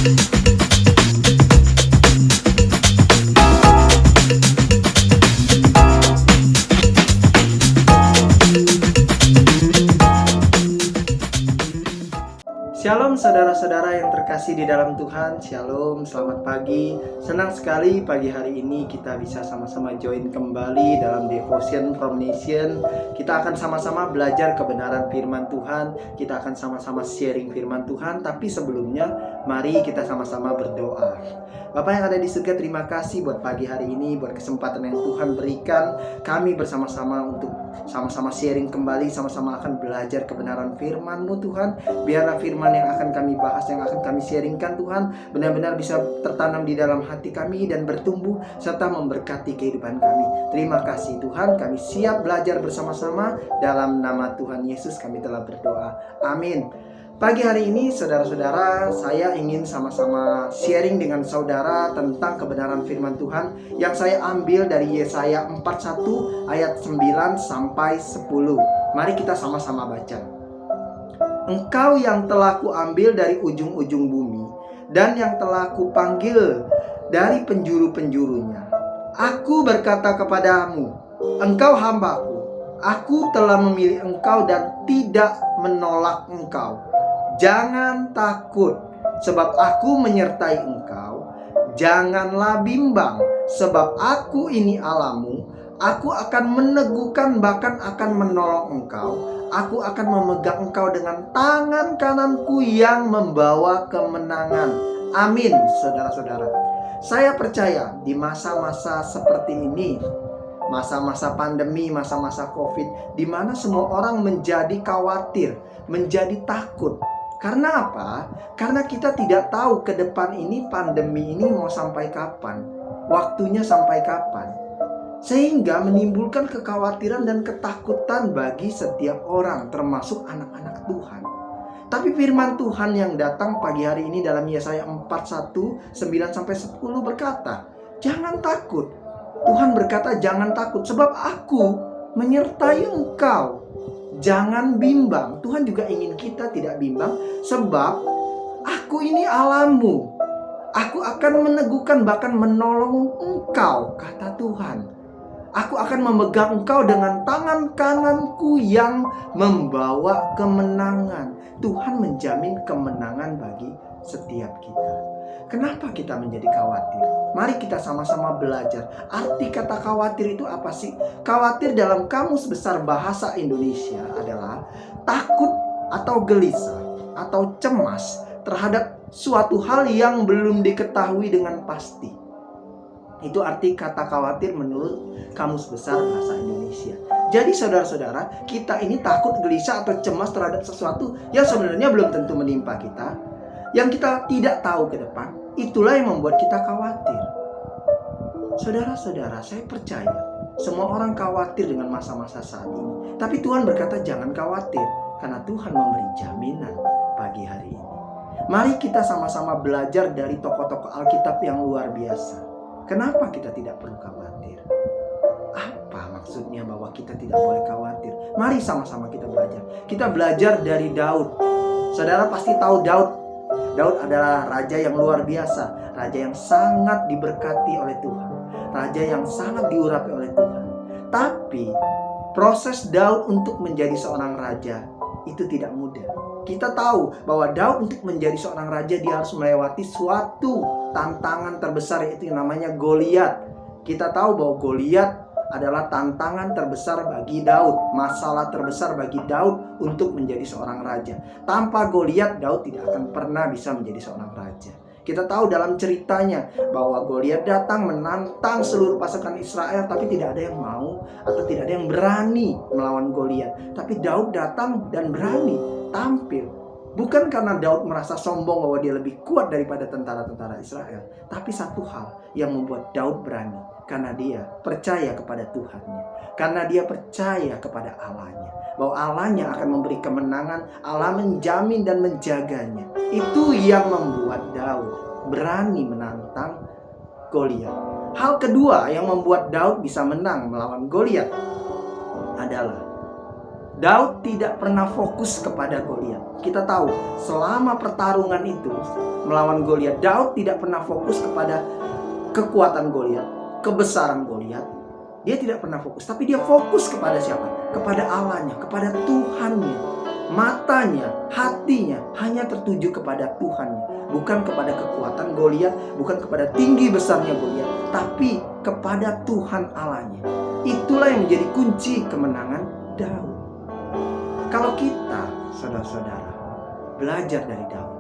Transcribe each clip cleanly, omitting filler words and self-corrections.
Shalom saudara-saudara yang terkasih di dalam Tuhan. Shalom, selamat pagi. Senang sekali pagi hari ini kita bisa sama-sama join kembali dalam Devotion from Nation. Kita akan sama-sama belajar kebenaran firman Tuhan. Kita akan sama-sama sharing firman Tuhan. Tapi sebelumnya, mari kita sama-sama berdoa. Bapa yang ada di surga, terima kasih buat pagi hari ini, buat kesempatan yang Tuhan berikan. Kami bersama-sama untuk sama-sama sharing kembali, sama-sama akan belajar kebenaran firman-Mu Tuhan. Biarlah firman yang akan kami bahas, yang akan kami sharingkan Tuhan, benar-benar bisa tertanam di dalam hati kami dan bertumbuh serta memberkati kehidupan kami. Terima kasih Tuhan, kami siap belajar bersama-sama. Dalam nama Tuhan Yesus kami telah berdoa. Amin. Pagi hari ini saudara-saudara, saya ingin sama-sama sharing dengan saudara tentang kebenaran firman Tuhan yang saya ambil dari Yesaya 41 ayat 9 sampai 10. Mari kita sama-sama baca. Engkau yang telah kuambil dari ujung-ujung bumi dan yang telah kupanggil dari penjuru-penjurunya. Aku berkata kepadamu, engkau hambaku. Aku telah memilih engkau dan tidak menolak engkau. Jangan takut, sebab aku menyertai engkau. Janganlah bimbang, sebab aku ini Allahmu. Aku akan meneguhkan, bahkan akan menolong engkau. Aku akan memegang engkau dengan tangan kananku yang membawa kemenangan. Amin, saudara-saudara. Saya percaya di masa-masa seperti ini, masa-masa pandemi, masa-masa COVID, di mana semua orang menjadi khawatir, menjadi takut. Karena apa? Karena kita tidak tahu ke depan ini pandemi ini mau sampai kapan, waktunya sampai kapan. Sehingga menimbulkan kekhawatiran dan ketakutan bagi setiap orang, termasuk anak-anak Tuhan. Tapi firman Tuhan yang datang pagi hari ini dalam Yesaya 41, 9-10 berkata, jangan takut. Tuhan berkata jangan takut, sebab aku menyertai engkau. Jangan bimbang. Tuhan juga ingin kita tidak bimbang, sebab aku ini Allahmu. Aku akan meneguhkan, bahkan menolong engkau, kata Tuhan. Aku akan memegang engkau dengan tangan kananku yang membawa kemenangan. Tuhan menjamin kemenangan bagi setiap kita. Kenapa kita menjadi khawatir? Mari kita sama-sama belajar. Arti kata khawatir itu apa sih? Khawatir dalam Kamus Besar Bahasa Indonesia adalah takut atau gelisah atau cemas terhadap suatu hal yang belum diketahui dengan pasti. Itu arti kata khawatir menurut Kamus Besar Bahasa Indonesia. Jadi saudara-saudara, kita ini takut, gelisah atau cemas terhadap sesuatu yang sebenarnya belum tentu menimpa kita, yang kita tidak tahu ke depan. Itulah yang membuat kita khawatir. Saudara-saudara, saya percaya semua orang khawatir dengan masa-masa saat ini. Tapi Tuhan berkata jangan khawatir, karena Tuhan memberi jaminan pagi hari ini. Mari kita sama-sama belajar dari tokoh-tokoh Alkitab yang luar biasa. Kenapa kita tidak perlu khawatir? Apa maksudnya bahwa kita tidak boleh khawatir? Mari sama-sama kita belajar. Kita belajar dari Daud. Saudara pasti tahu Daud. Daud adalah raja yang luar biasa, raja yang sangat diberkati oleh Tuhan, raja yang sangat diurapi oleh Tuhan. Tapi proses Daud untuk menjadi seorang raja itu tidak mudah. Kita tahu bahwa Daud untuk menjadi seorang raja dia harus melewati suatu tantangan terbesar, yaitu yang namanya Goliat. Kita tahu bahwa Goliat adalah tantangan terbesar bagi Daud, masalah terbesar bagi Daud untuk menjadi seorang raja. Tanpa Goliat, Daud tidak akan pernah bisa menjadi seorang raja. Kita tahu dalam ceritanya bahwa Goliat datang menantang seluruh pasukan Israel, tapi tidak ada yang mau atau tidak ada yang berani melawan Goliat. Tapi Daud datang dan berani tampil. Bukan karena Daud merasa sombong bahwa dia lebih kuat daripada tentara-tentara Israel, tapi satu hal yang membuat Daud berani, karena dia percaya kepada Tuhannya, karena dia percaya kepada Allahnya, bahwa Allahnya akan memberi kemenangan, Allah menjamin dan menjaganya. Itu yang membuat Daud berani menantang Goliat. Hal kedua yang membuat Daud bisa menang melawan Goliat adalah Daud tidak pernah fokus kepada Goliat. Kita tahu selama pertarungan itu melawan Goliat, Daud tidak pernah fokus kepada kekuatan Goliat, kebesaran Goliat. Dia tidak pernah fokus, tapi dia fokus kepada siapa? Kepada Allahnya, kepada Tuhannya. Matanya, hatinya hanya tertuju kepada Tuhannya, bukan kepada kekuatan Goliat, bukan kepada tinggi besarnya Goliat, tapi kepada Tuhan Allahnya. Itulah yang menjadi kunci kemenangan Daud. Kalau kita, saudara-saudara, belajar dari Daud,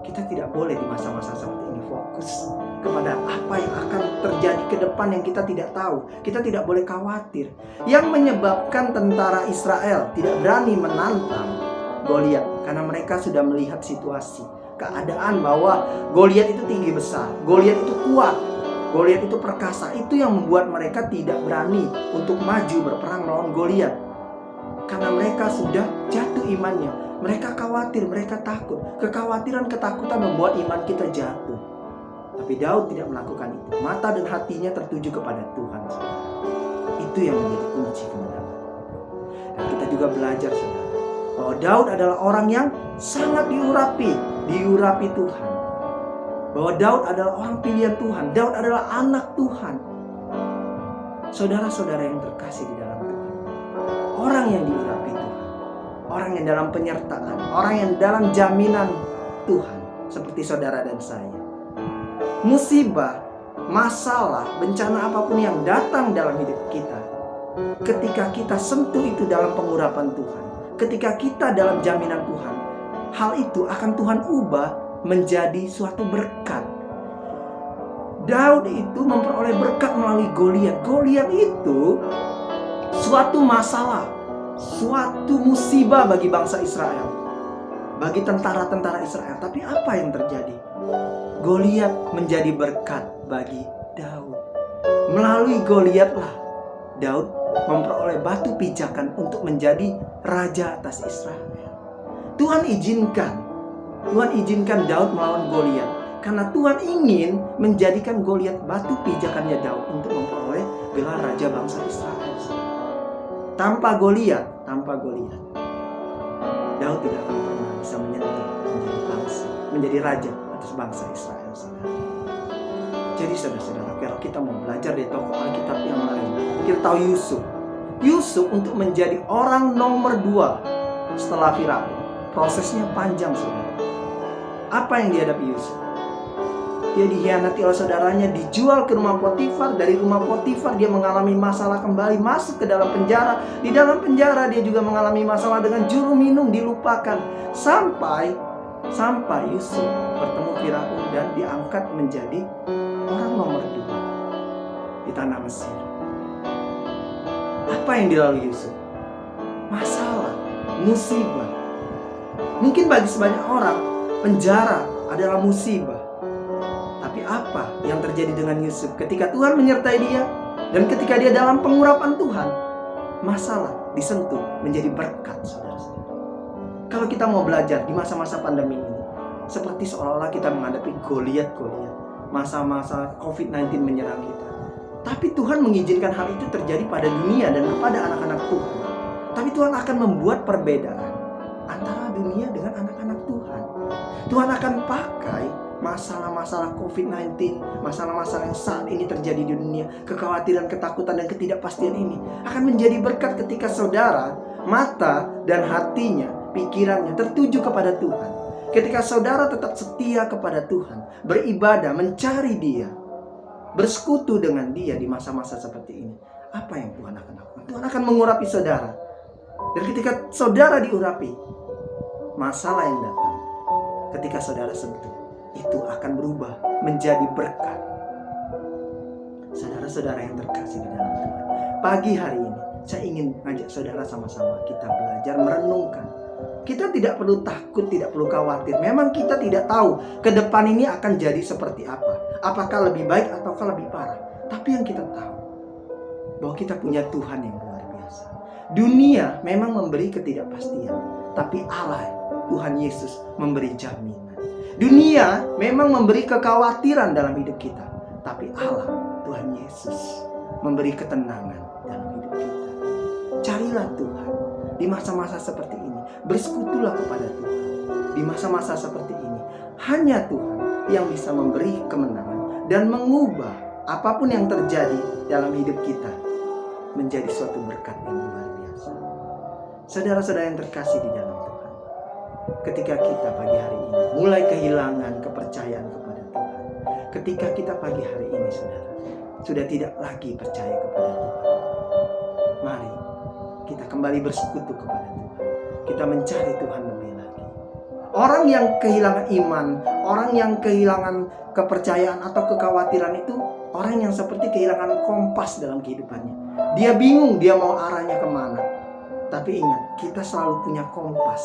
kita tidak boleh di masa-masa seperti ini fokus kepada apa yang akan terjadi ke depan yang kita tidak tahu. Kita tidak boleh khawatir. Yang menyebabkan tentara Israel tidak berani menantang Goliat karena mereka sudah melihat situasi, keadaan bahwa Goliat itu tinggi besar, Goliat itu kuat, Goliat itu perkasa. Itu yang membuat mereka tidak berani untuk maju berperang melawan Goliat. Karena mereka sudah jatuh imannya. Mereka khawatir, mereka takut. Kekhawatiran, ketakutan membuat iman kita jatuh. Tapi Daud tidak melakukan itu. Mata dan hatinya tertuju kepada Tuhan. Itu yang menjadi kunci kemenangan. Dan kita juga belajar, saudara, bahwa Daud adalah orang yang sangat diurapi Tuhan. Bahwa Daud adalah orang pilihan Tuhan. Daud adalah anak Tuhan. Saudara-saudara yang terkasih di dalam Tuhan, orang yang diurapi Tuhan, orang yang dalam penyertaan, orang yang dalam jaminan Tuhan, seperti saudara dan saya. Musibah, masalah, bencana apapun yang datang dalam hidup kita, ketika kita sentuh itu dalam pengurapan Tuhan, ketika kita dalam jaminan Tuhan, hal itu akan Tuhan ubah menjadi suatu berkat. Daud itu memperoleh berkat melalui Goliat. Goliat itu suatu masalah, suatu musibah bagi bangsa Israel, bagi tentara-tentara Israel. Tapi apa yang terjadi? Goliat menjadi berkat bagi Daud. Melalui Goliatlah Daud memperoleh batu pijakan untuk menjadi raja atas Israel. Tuhan izinkan Daud melawan Goliat karena Tuhan ingin menjadikan Goliat batu pijakannya Daud untuk memperoleh gelar raja bangsa Israel. Tanpa Goliat, Daud tidak akan pernah bisa menjadi raja atas bangsa Israel. Jadi saudara-saudara, kalau kita mau belajar dari tokoh Alkitab yang lain, kita tahu Yusuf untuk menjadi orang nomor 2 setelah Firaun, prosesnya panjang, saudara. Apa yang dihadapi Yusuf? Dia dikhianati oleh saudaranya, dijual ke rumah Potifar. Dari rumah Potifar dia mengalami masalah kembali, masuk ke dalam penjara. Di dalam penjara dia juga mengalami masalah dengan juru minum, dilupakan. Sampai Yusuf bertemu Firaun dan diangkat menjadi orang nomor 2 di tanah Mesir. Apa yang dilalui Yusuf? Masalah, musibah. Mungkin bagi sebanyak orang penjara adalah musibah. Tapi apa yang terjadi dengan Yusuf ketika Tuhan menyertai dia dan ketika dia dalam pengurapan Tuhan, masalah disentuh menjadi berkat, saudara-saudara. Kalau kita mau belajar di masa-masa pandemi ini, seperti seolah-olah kita menghadapi Goliat, masa-masa COVID-19 menyerang kita. Tapi Tuhan mengizinkan hal itu terjadi pada dunia dan kepada anak-anak Tuhan. Tapi Tuhan akan membuat perbedaan antara dunia dengan anak-anak Tuhan. Tuhan akan pakai masalah-masalah COVID-19, masalah-masalah yang saat ini terjadi di dunia, kekhawatiran, ketakutan, dan ketidakpastian ini akan menjadi berkat ketika saudara, mata dan hatinya, pikirannya tertuju kepada Tuhan. Ketika saudara tetap setia kepada Tuhan, beribadah, mencari Dia, bersekutu dengan Dia di masa-masa seperti ini, apa yang Tuhan akan lakukan? Tuhan akan mengurapi saudara. Dan ketika saudara diurapi, masalah yang datang, ketika saudara sentuh, itu akan berubah menjadi berkat. Saudara-saudara yang terkasih di dalam Tuhan, pagi hari ini saya ingin ngajak saudara sama-sama kita belajar merenungkan. Kita tidak perlu takut, tidak perlu khawatir. Memang kita tidak tahu ke depan ini akan jadi seperti apa. Apakah lebih baik ataukah lebih parah. Tapi yang kita tahu bahwa kita punya Tuhan yang luar biasa. Dunia memang memberi ketidakpastian, tapi Allah, Tuhan Yesus, memberi jaminan. Dunia memang memberi kekhawatiran dalam hidup kita, tapi Allah, Tuhan Yesus, memberi ketenangan dalam hidup kita. Carilah Tuhan. Di masa-masa seperti ini, bersekutulah kepada Tuhan. Di masa-masa seperti ini, hanya Tuhan yang bisa memberi kemenangan dan mengubah apapun yang terjadi dalam hidup kita menjadi suatu berkat yang luar biasa. Saudara-saudara yang terkasih di dalam Tuhan, ketika kita pagi hari ini mulai kehilangan kepercayaan kepada Tuhan, ketika kita pagi hari ini saudara sudah tidak lagi percaya kepada Tuhan, mari kita kembali bersekutu kepada Tuhan. Kita mencari Tuhan lebih lagi. Orang yang kehilangan iman, orang yang kehilangan kepercayaan atau kekhawatiran itu orang yang seperti kehilangan kompas dalam kehidupannya. Dia bingung dia mau arahnya kemana. Tapi ingat, kita selalu punya kompas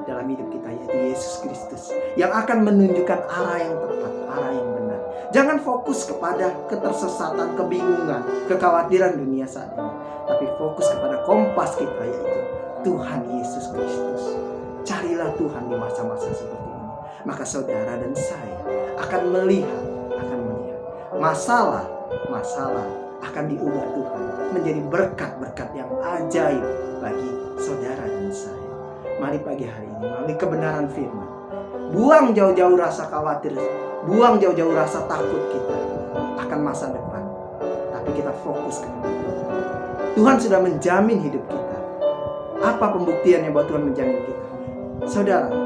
dalam hidup kita, yaitu Yesus Kristus, yang akan menunjukkan arah yang tepat, arah yang benar. Jangan fokus kepada ketersesatan, kebingungan, kekhawatiran dunia saat ini, tapi fokus kepada kompas kita, yaitu Tuhan Yesus Kristus. Carilah Tuhan di masa-masa seperti ini. Maka saudara dan saya akan melihat masalah akan diubah Tuhan menjadi berkat-berkat yang ajaib bagi saudara dan saya. Mari pagi hari ini melalui kebenaran firman, buang jauh-jauh rasa khawatir, buang jauh-jauh rasa takut kita akan masa depan, tapi kita fokus kepada Tuhan. Tuhan sudah menjamin hidup kita. Apa pembuktiannya bahwa Tuhan menjamin kita?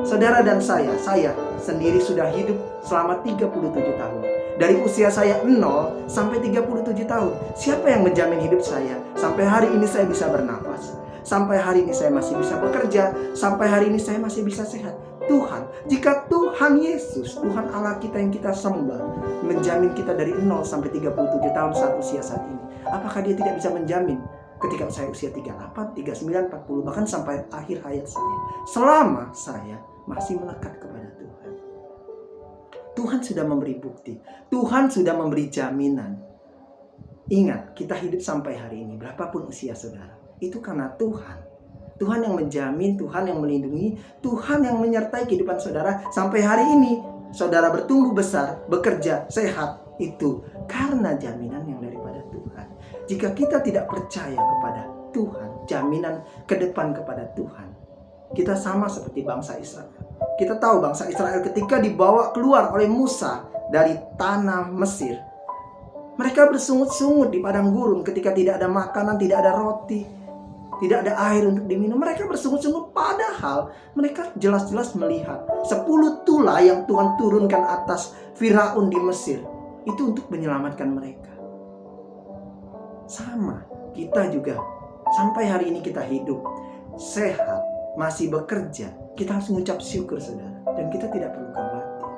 Saudara dan saya sendiri sudah hidup selama 37 tahun. Dari usia saya 0 sampai 37 tahun. Siapa yang menjamin hidup saya? Sampai hari ini saya bisa bernafas. Sampai hari ini saya masih bisa bekerja. Sampai hari ini saya masih bisa sehat. Tuhan, jika Tuhan Yesus, Tuhan Allah kita yang kita sembah, menjamin kita dari 0 sampai 37 tahun saat usia saat ini, apakah Dia tidak bisa menjamin ketika saya usia 38, 39, 40, bahkan sampai akhir hayat saya, selama saya masih melekat kepada Tuhan? Tuhan sudah memberi bukti. Tuhan sudah memberi jaminan. Ingat, kita hidup sampai hari ini, berapapun usia saudara, itu karena Tuhan. Tuhan yang menjamin, Tuhan yang melindungi, Tuhan yang menyertai kehidupan saudara sampai hari ini. Saudara bertumbuh besar, bekerja, sehat, itu karena jaminan yang daripada Tuhan. Jika kita tidak percaya kepada Tuhan, jaminan ke depan kepada Tuhan, kita sama seperti bangsa Israel. Kita tahu bangsa Israel ketika dibawa keluar oleh Musa dari tanah Mesir, mereka bersungut-sungut di padang gurun ketika tidak ada makanan, tidak ada roti, tidak ada air untuk diminum. Mereka bersungut-sungut padahal mereka jelas-jelas melihat 10 tulah yang Tuhan turunkan atas Firaun di Mesir itu untuk menyelamatkan mereka. Sama, kita juga sampai hari ini kita hidup sehat, masih bekerja, kita harus mengucap syukur saudara. Dan kita tidak perlu khawatir.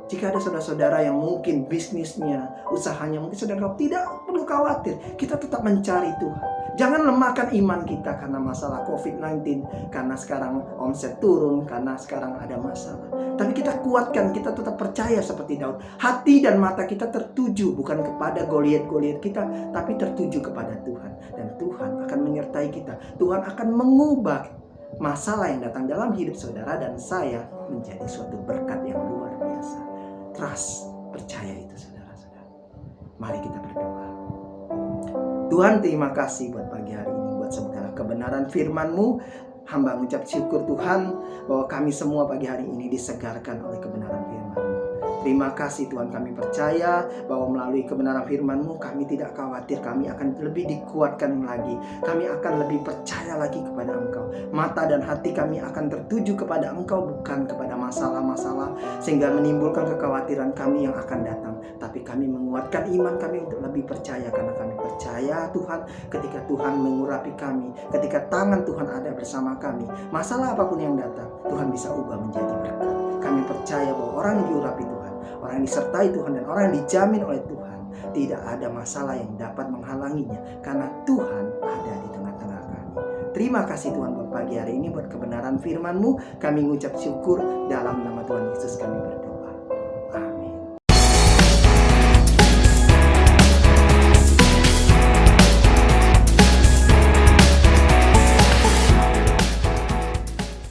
Jika ada saudara-saudara yang mungkin bisnisnya, usahanya mungkin saudara tidak perlu khawatir. Kita tetap mencari Tuhan. Jangan lemahkan iman kita karena masalah COVID-19, karena sekarang omset turun, karena sekarang ada masalah. Tapi kita kuatkan, kita tetap percaya seperti Daud. Hati dan mata kita tertuju bukan kepada Goliat-Goliat kita, tapi tertuju kepada Tuhan. Dan Tuhan akan menyertai kita. Tuhan akan mengubah masalah yang datang dalam hidup saudara dan saya menjadi suatu berkat yang luar biasa. Trust, percaya itu saudara-saudara. Mari kita berdoa. Tuhan, terima kasih buat pagi hari ini, buat segala kebenaran firman-Mu. Hamba mengucap syukur Tuhan bahwa kami semua pagi hari ini disegarkan oleh kebenaran firman-Mu. Terima kasih Tuhan, kami percaya bahwa melalui kebenaran firman-Mu kami tidak khawatir, kami akan lebih dikuatkan lagi. Kami akan lebih percaya lagi kepada Engkau. Mata dan hati kami akan tertuju kepada Engkau, bukan kepada masalah-masalah sehingga menimbulkan kekhawatiran kami yang akan datang. Tapi kami menguatkan iman kami untuk lebih percaya, karena kami percaya Tuhan, ketika Tuhan mengurapi kami, ketika tangan Tuhan ada bersama kami, masalah apapun yang datang, Tuhan bisa ubah menjadi berkat. Kami percaya bahwa orang yang diurapi Tuhan, orang yang disertai Tuhan, dan orang yang dijamin oleh Tuhan, tidak ada masalah yang dapat menghalanginya, karena Tuhan ada di tengah-tengah kami. Terima kasih Tuhan buat pagi hari ini, buat kebenaran firman-Mu. Kami mengucap syukur dalam nama Tuhan Yesus kami berdoa.